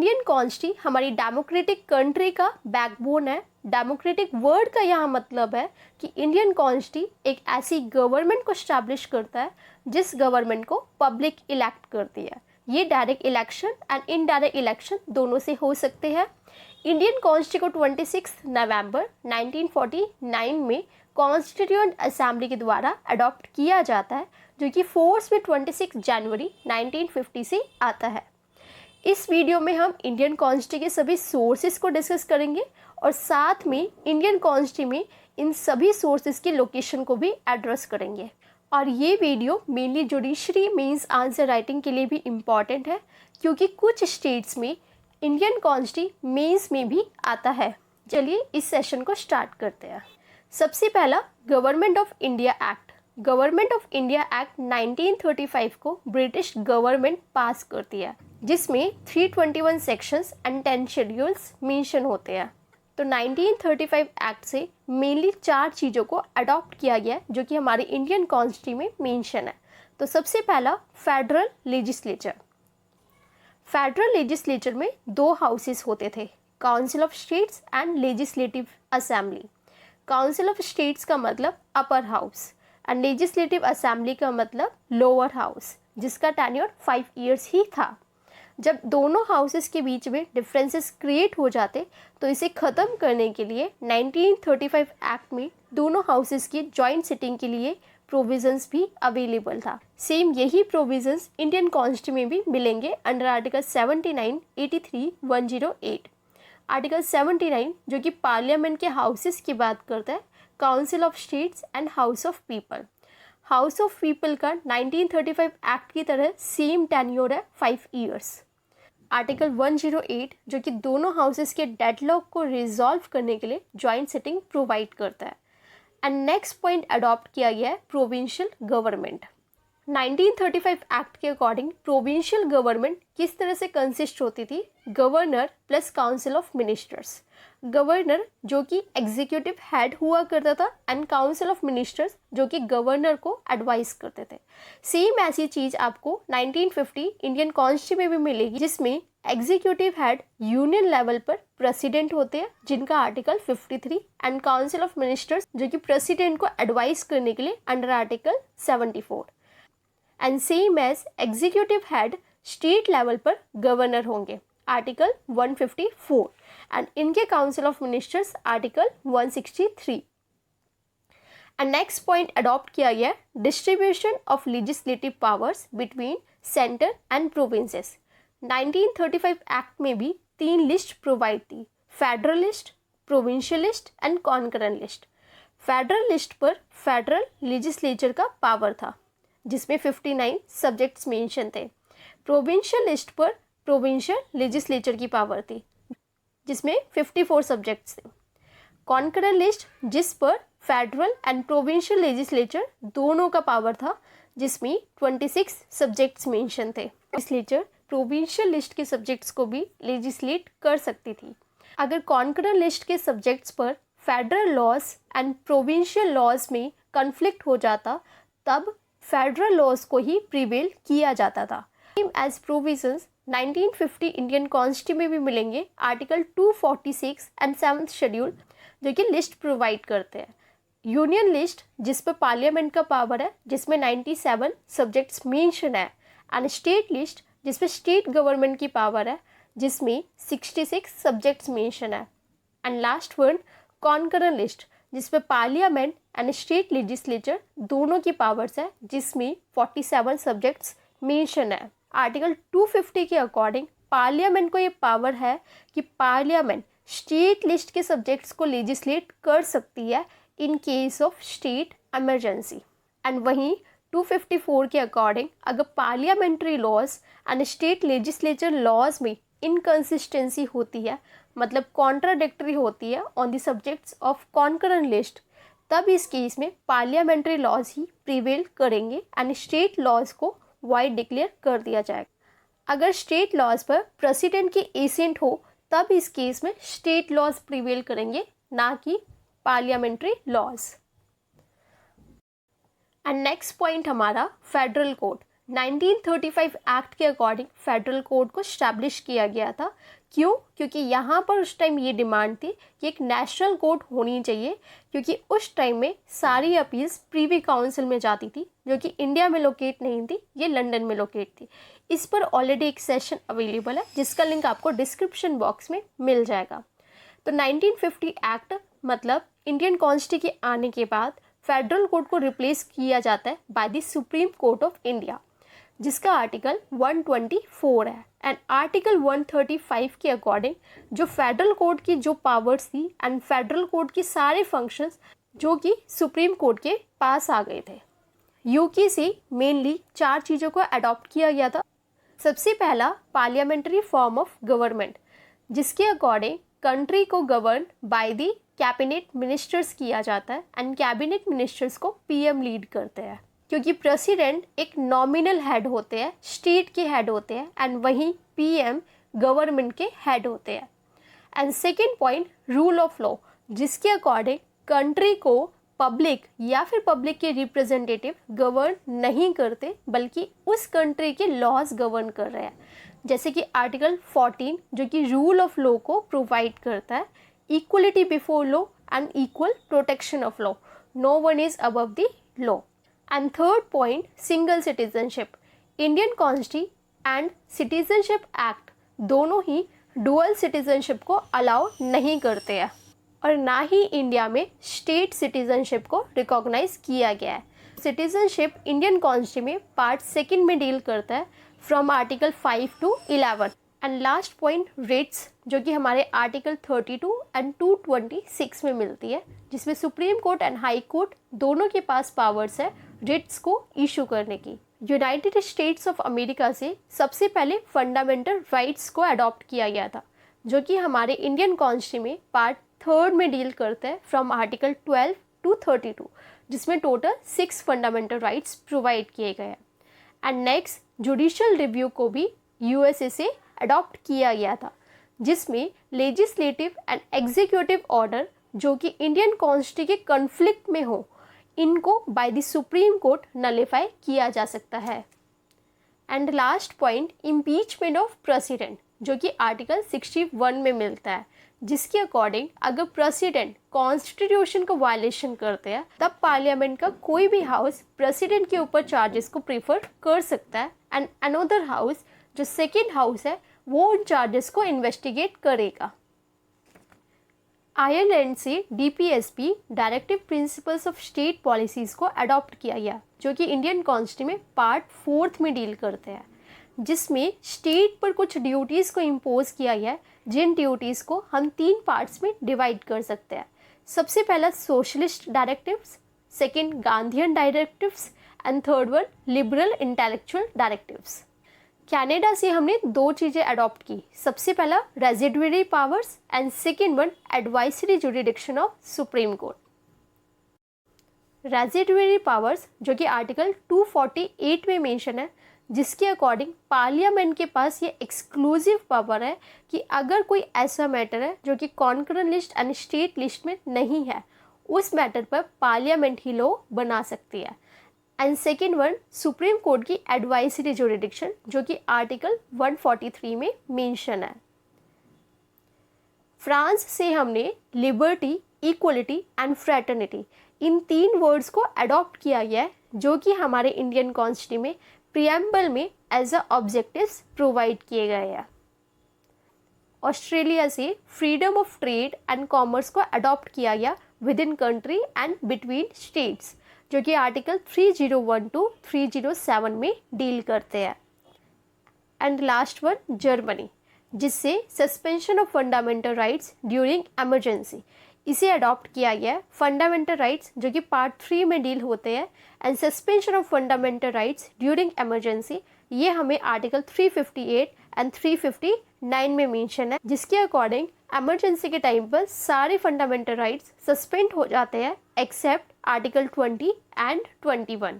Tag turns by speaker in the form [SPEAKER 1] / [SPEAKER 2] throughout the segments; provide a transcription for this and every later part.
[SPEAKER 1] Indian constitution हमारी democratic country का backbone है। डेमोक्रेटिक वर्ड का यहाँ मतलब है कि इंडियन कॉन्स्टिट्यूशन एक ऐसी गवर्नमेंट को स्टैब्लिश करता है जिस गवर्नमेंट को पब्लिक इलेक्ट करती है। ये direct election and indirect election दोनों से हो सकते हैं। इंडियन कॉन्स्टिट्यूशन को 26 नवंबर 1949 में कॉन्स्टिट्यूएंट असेंबली के द्वारा अडॉप्ट किया जाता है, जो कि फोर्स में 26 जनवरी 1950 से आता है। इस वीडियो में हम इंडियन कॉन्स्टिट्यूशन के सभी सोर्सेज को डिस्कस करेंगे और साथ में इंडियन कॉन्स्टिट्यूशन में इन सभी सोर्सेज की लोकेशन को भी एड्रेस करेंगे। और ये video mainly judiciary mains answer writing के लिए भी इम्पॉर्टेंट है, क्योंकि कुछ स्टेट्स में इंडियन कॉन्स्टिट्यूशन मेंस में भी आता है। चलिए इस सेशन को स्टार्ट करते हैं। सबसे पहला government of India act. Government of India act 1935 को ब्रिटिश गवर्नमेंट पास करती है, जिसमें 321 सेक्शंस एंड 10 शेड्यूल्स मेंशन होते हैं। तो 1935 एक्ट से मेनली 4 चीज़ों को अडॉप्ट किया गया है, जो कि हमारे इंडियन कॉन्स्टिट्यूशन में मेंशन है। तो सबसे पहला फेडरल लेजिस्लेचर। फेडरल लेजिस्लेचर में 2 हाउसेस होते थे, council of states and legislative assembly. Council of states का मतलब upper house and legislative assembly का मतलब लोअर हाउस, जिसका टेन्योर 5 इयर्स ही था। जब दोनों हाउसेस के बीच में डिफरेंसेस क्रिएट हो जाते तो इसे ख़त्म करने के लिए 1935 एक्ट में दोनों हाउसेस की जॉइंट सिटिंग के लिए प्रोविजंस भी अवेलेबल था। सेम यही प्रोविजंस इंडियन कॉन्स्टिट्यूशन में भी मिलेंगे अंडर आर्टिकल 79, 83, 108। आर्टिकल 79 जो कि पार्लियामेंट के हाउसेस की बात करता है, council of states and house of people. House of people का 1935 एक्ट की तरह सेम टेन्योर है 5 इयर्स। आर्टिकल 108 जो कि दोनों हाउसेस के डेडलॉक को रिजॉल्व करने के लिए जॉइंट सिटिंग प्रोवाइड करता है। एंड नेक्स्ट पॉइंट अडॉप्ट किया गया है प्रोविंशियल गवर्नमेंट। 1935 एक्ट के अकॉर्डिंग प्रोविंशियल गवर्नमेंट किस तरह से कंसिस्ट होती थी? Governor plus council of ministers. Governor जो कि एग्जीक्यूटिव हेड हुआ करता था एंड काउंसिल ऑफ मिनिस्टर्स जो कि गवर्नर को एडवाइस करते थे। सेम ऐसी चीज़ आपको 1950 इंडियन कॉन्स्टिट्यूशन में भी मिलेगी, जिसमें एग्जीक्यूटिव हेड यूनियन लेवल पर प्रेसिडेंट होते हैं, जिनका article 53, and council of ministers जो कि प्रेसिडेंट को एडवाइस करने के लिए under article 74। And same as executive head state level पर गवर्नर होंगे, आर्टिकल 154, एंड इनके council of ministers article 163। And next point adopt किया गया distribution of legislative powers between centre and provinces. 1935 act में भी 3 लिस्ट प्रोवाइड थी, federal list, provincial list and concurrent list. Federal list पर federal legislature का power था, जिसमें 59 subjects mention थे। प्रोविंशियल लिस्ट पर प्रोविंशियल लेजिस्लेचर की पावर थी, जिसमें 54 सब्जेक्ट्स थे। कॉन्करेंट लिस्ट जिस पर फेडरल एंड प्रोविंशियल लेजिस्लेचर दोनों का पावर था, जिसमें 26 सब्जेक्ट्स मेंशन थे। लेजिस्लेचर प्रोविंशियल लिस्ट के सब्जेक्ट्स को भी लेजिस्लेट कर सकती थी। अगर कॉन्करेंट लिस्ट के सब्जेक्ट्स पर federal laws and provincial laws में कन्फ्लिक्ट हो जाता, तब फेडरल लॉज को ही प्रिवेल किया जाता था। एज प्रोविजंस 1950 इंडियन कॉन्स्टिट्यूशन में भी मिलेंगे, आर्टिकल 246 एंड 7th शेड्यूल जो कि लिस्ट प्रोवाइड करते हैं। यूनियन लिस्ट जिस पर पार्लियामेंट का पावर है, जिसमें 97 सब्जेक्ट्स मेंशन है, एंड स्टेट लिस्ट जिस पर स्टेट गवर्नमेंट की पावर है, जिसमें 66 सब्जेक्ट्स मेंशन है। And last one concurrent list जिस पर पार्लियामेंट एंड स्टेट लेजिस्लेचर दोनों की पावर्स है, जिसमें 47 सब्जेक्ट्स मेंशन है। आर्टिकल 250 के अकॉर्डिंग पार्लियामेंट को ये पावर है कि पार्लियामेंट स्टेट लिस्ट के सब्जेक्ट्स को लेजिस्लेट कर सकती है in case of state emergency. And वहीं 254 के अकॉर्डिंग अगर parliamentary laws and state legislature laws में इनकन्सिस्टेंसी होती है, मतलब कॉन्ट्राडिक्टरी होती है on the subjects of concurrent list, तब इस केस में पार्लियामेंट्री लॉज ही प्रिवेल करेंगे एंड स्टेट लॉज को वाइड डिक्लेयर कर दिया जाएगा। अगर स्टेट लॉज पर प्रेसिडेंट की एसेंट हो, तब इस केस में स्टेट लॉज प्रिवेल करेंगे, ना कि parliamentary laws. And next point हमारा फेडरल कोड। 1935 एक्ट के अकॉर्डिंग फेडरल कोड को स्टैब्लिश किया गया था। क्यों? क्योंकि यहाँ पर उस टाइम ये डिमांड थी कि एक नेशनल कोर्ट होनी चाहिए, क्योंकि उस टाइम में सारी अपील्स प्रीवी काउंसिल में जाती थी, जो कि इंडिया में लोकेट नहीं थी, ये लंदन में लोकेट थी। इस पर ऑलरेडी एक सेशन अवेलेबल है जिसका लिंक आपको डिस्क्रिप्शन बॉक्स में मिल जाएगा। तो 1950 एक्ट मतलब इंडियन कॉन्स्टिट्यूशन के आने के बाद फेडरल कोर्ट को रिप्लेस किया जाता है by the supreme court of India, जिसका आर्टिकल 124 है। एंड आर्टिकल 135 के अकॉर्डिंग जो फेडरल कोर्ट की जो पावर्स थी एंड फेडरल कोर्ट की सारे फंक्शंस जो कि सुप्रीम कोर्ट के पास आ गए थे। यूके से मेनली 4 चीज़ों को अडॉप्ट किया गया था। सबसे पहला पार्लियामेंट्री फॉर्म ऑफ गवर्नमेंट, जिसके अकॉर्डिंग कंट्री को govern by the cabinet ministers किया जाता है एंड कैबिनेट मिनिस्टर्स को पीएम लीड करते हैं, क्योंकि प्रेसिडेंट एक नॉमिनल हेड होते हैं, स्टेट के हेड होते हैं, एंड वहीं पीएम गवर्नमेंट के हेड होते हैं। And second point, rule of law, जिसके अकॉर्डिंग कंट्री को पब्लिक या फिर पब्लिक के रिप्रेजेंटेटिव गवर्न नहीं करते, बल्कि उस कंट्री के लॉज गवर्न कर रहे हैं। जैसे कि आर्टिकल 14 जो कि रूल ऑफ लॉ को प्रोवाइड करता है, equality before law and equal protection of law, no one is above the law. And third point, single citizenship. Indian constitution and citizenship act दोनों ही डुअल सिटीजनशिप को allow नहीं करते हैं, और ना ही इंडिया में स्टेट सिटीजनशिप को रिकॉग्नाइज किया गया है। सिटीजनशिप इंडियन कॉन्स्टिट्यूशन में पार्ट 2 में डील करता है from article 5 to 11। And last point, Ritz, जो कि हमारे आर्टिकल 32 एंड 226 में मिलती है, जिसमें supreme court and high court दोनों के पास पावर्स है रिट्स को इशू करने की। यूनाइटेड स्टेट्स ऑफ अमेरिका से सबसे पहले फंडामेंटल राइट्स को अडॉप्ट किया गया था, जो कि हमारे इंडियन कॉन्स्टिट्यूशन में पार्ट 3 में डील करते हैं फ्रॉम आर्टिकल 12 to 32, जिसमें टोटल 6 फंडामेंटल राइट्स प्रोवाइड किए गए हैं। एंड नेक्स्ट, जुडिशियल रिव्यू को भी यूएसए से अडॉप्ट किया गया था, जिसमें लेजिस्लेटिव एंड एग्जीक्यूटिव ऑर्डर जो कि इंडियन कॉन्स्टिट्यूशन के कॉन्फ्लिक्ट में हो, इनको by the supreme court nullify किया जा सकता है। And last point, impeachment of president, जो कि आर्टिकल 61 में मिलता है, जिसके अकॉर्डिंग अगर प्रेसिडेंट कॉन्स्टिट्यूशन को वायलेशन करते हैं, तब पार्लियामेंट का कोई भी हाउस प्रेसिडेंट के ऊपर चार्जेस को प्रीफर कर सकता है, एंड अनदर हाउस जो सेकेंड हाउस है वो उन चार्जेस को इन्वेस्टिगेट करेगा। आयरलैंड से DPSP directive principles of state policies को अडॉप्ट किया गया, जो कि इंडियन कॉन्स्टिट्यूशन में पार्ट 4 में डील करते हैं, जिसमें स्टेट पर कुछ ड्यूटीज़ को इम्पोज किया गया है, जिन ड्यूटीज़ को हम 3 पार्ट्स में डिवाइड कर सकते हैं। सबसे पहला socialist directives, second Gandhian directives, and third one liberal intellectual directives. Canada से हमने 2 चीज़ें अडॉप्ट की, सबसे पहला residuary powers and second one advisory jurisdiction of supreme court. Residuary powers जो कि आर्टिकल 248 में मेंशन है, जिसके अकॉर्डिंग पार्लियामेंट के पास ये एक्सक्लूसिव पावर है कि अगर कोई ऐसा मैटर है जो कि concurrent list and state list में नहीं है, उस मैटर पर पार्लियामेंट ही लॉ बना सकती है। And second one, supreme court की एडवाइजरी जुरिडिक्शन, जो कि आर्टिकल 143 में मेंशन है। फ्रांस से हमने liberty, equality and fraternity, in 3 words को अडॉप्ट किया गया है, जो कि हमारे इंडियन कॉन्स्टिट्यूशन में प्रियम्बल में एज अ ऑब्जेक्टिव्स प्रोवाइड किए गए हैं। ऑस्ट्रेलिया से freedom of trade and commerce को अडॉप्ट किया गया with in country and between states, जो कि आर्टिकल 301 to 307 में डील करते हैं। एंड लास्ट वन, जर्मनी, जिससे suspension of fundamental rights during emergency, इसे अडॉप्ट किया गया है। फंडामेंटल राइट्स जो कि पार्ट 3 में डील होते हैं, and suspension of fundamental rights during emergency, ये हमें आर्टिकल 358 एंड 359 में मेंशन है, जिसके अकॉर्डिंग एमरजेंसी के टाइम पर सारे फंडामेंटल राइट्स सस्पेंड हो जाते हैं एक्सेप्ट आर्टिकल 20 एंड 21।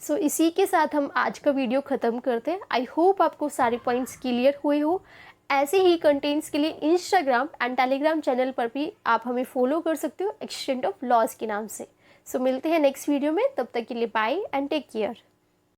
[SPEAKER 1] सो इसी के साथ हम आज का वीडियो ख़त्म करते हैं। आई होप आपको सारे पॉइंट्स क्लियर हुए हो। ऐसे ही कंटेंट्स के लिए इंस्टाग्राम एंड टेलीग्राम चैनल पर भी आप हमें फॉलो कर सकते हो, एक्सटेंट ऑफ लॉज के नाम से। सो मिलते हैं नेक्स्ट वीडियो में, तब तक के लिए बाय एंड टेक केयर।